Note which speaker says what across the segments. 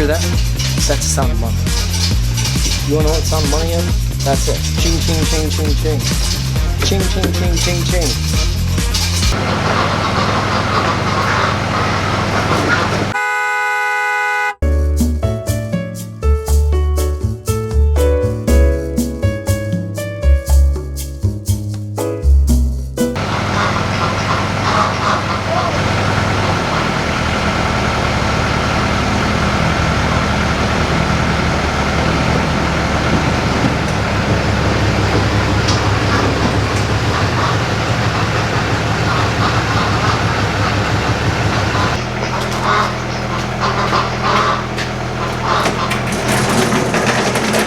Speaker 1: hear that? That's the sound of money. You wanna know what the sound of money is? That's it. Ching, ching, ching, ching, ching. Ching, ching, ching, ching, ching.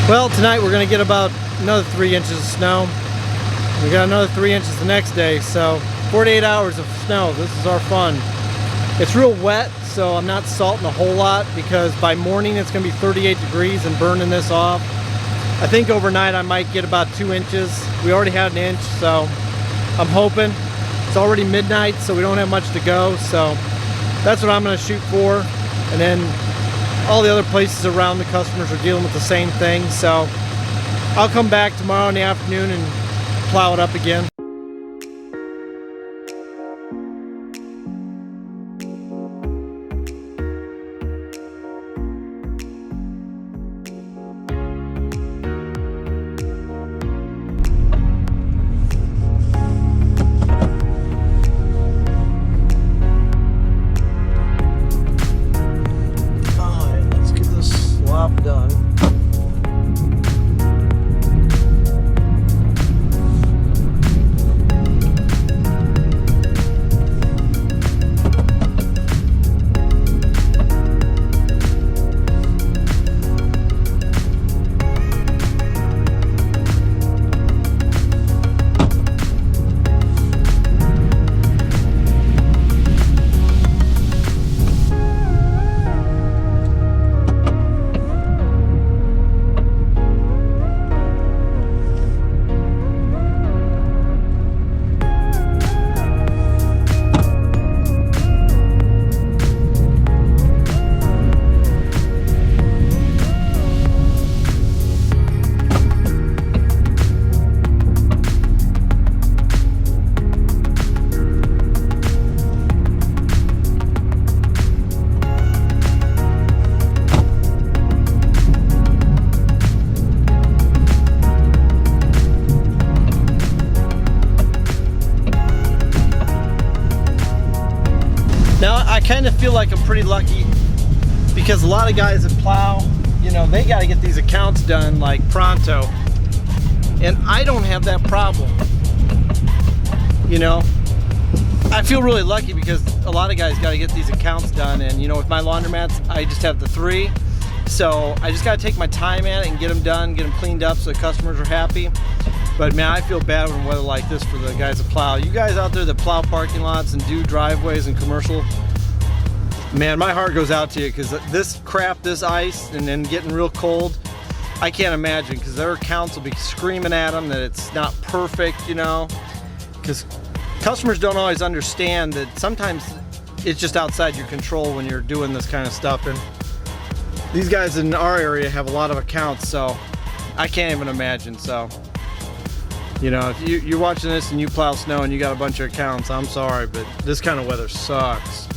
Speaker 1: Well, tonight we're going to get about another 3 inches of snow. We got another 3 inches the next day, so 48 hours of snow. This is our fun. It's real wet, so I'm not salting a whole lot because by morning it's going to be 38 degrees and burning this off. I think overnight I might get about 2 inches. We already had an inch, so I'm hoping. It's already midnight, so we don't have much to go, so that's what I'm going to shoot for. And then all the other places around the customers are dealing with the same thing, so I'll come back tomorrow in the afternoon and plow it up again. Done. Now I kind of feel like I'm pretty lucky because a lot of guys that plow, you know, they got to get these accounts done like pronto, and I don't have that problem. You know, I feel really lucky because a lot of guys got to get these accounts done, and you know, with my laundromats I just have the 3, so I just got to take my time at it and get them done, get them cleaned up so the customers are happy. But man, I feel bad when weather like this for the guys that plow. You guys out there that plow parking lots and do driveways and commercial, man, my heart goes out to you because this crap, this ice, and then getting real cold, I can't imagine, because their accounts will be screaming at them that it's not perfect, you know, because customers don't always understand that sometimes it's just outside your control when you're doing this kind of stuff. And these guys in our area have a lot of accounts, so I can't even imagine. So, you know, if you're watching this and you plow snow and you got a bunch of accounts, I'm sorry, but this kind of weather sucks.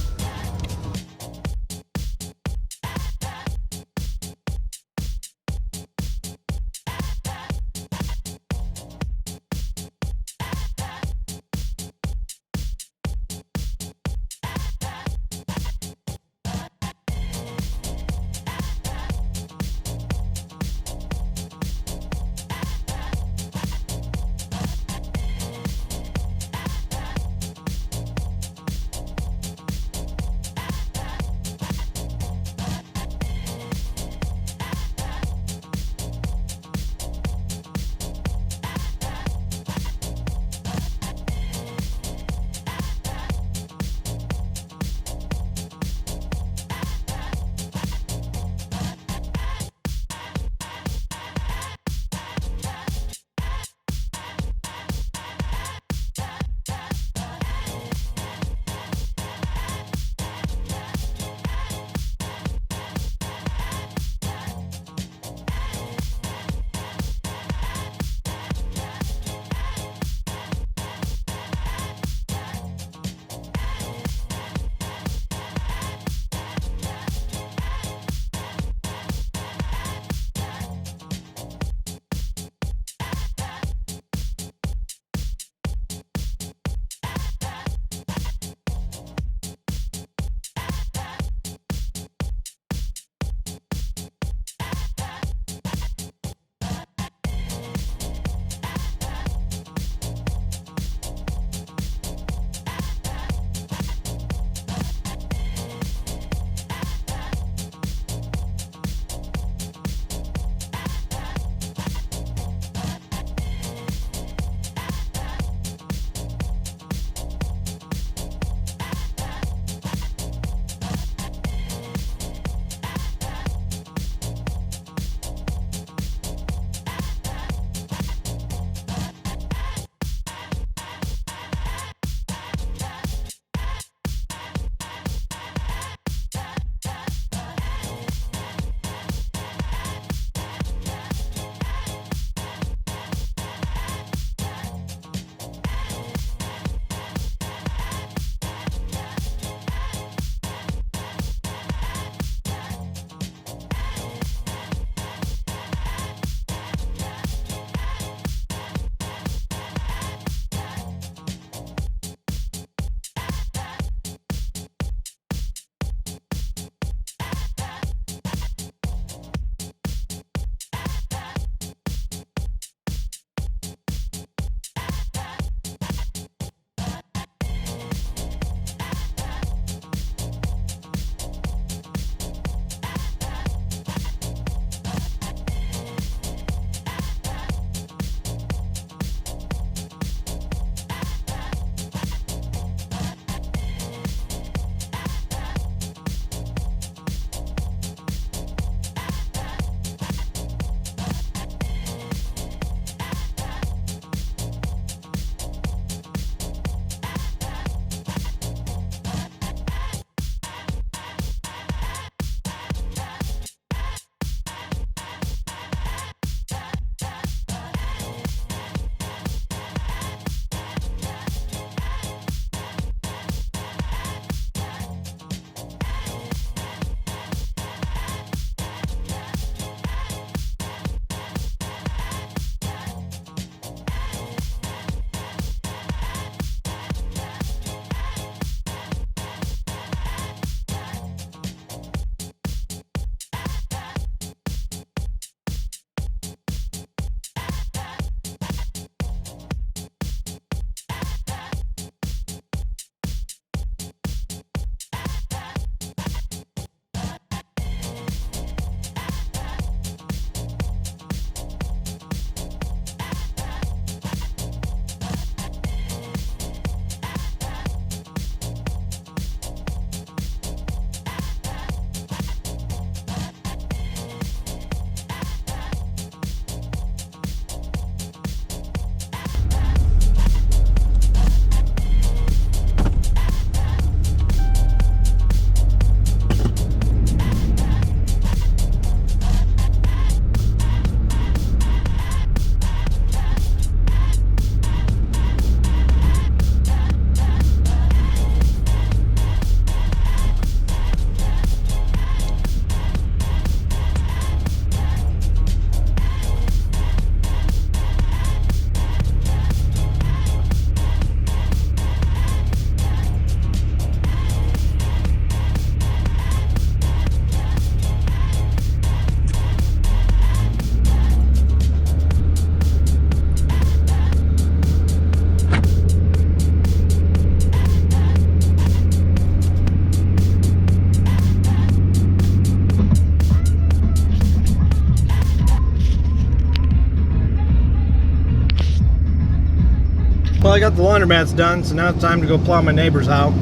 Speaker 1: I got the laundromats done, so now it's time to go plow my neighbors out.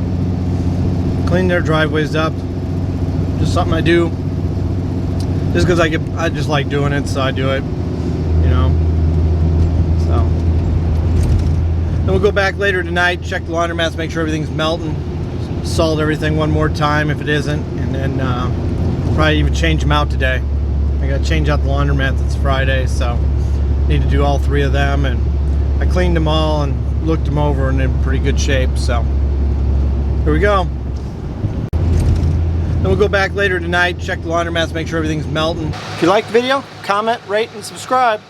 Speaker 1: Clean their driveways up. Just something I do. Just because I just like doing it, so I do it. You know. So. Then we'll go back later tonight, check the laundromats, make sure everything's melting. Salt everything one more time if it isn't. And then probably even change them out today. I gotta change out the laundromats. It's Friday, so need to do all 3 of them. And I cleaned them all and looked them over and they're in pretty good shape. So here we go. Then we'll go back later tonight, check the laundromats, make sure everything's melting. If you like the video, comment, rate, and subscribe.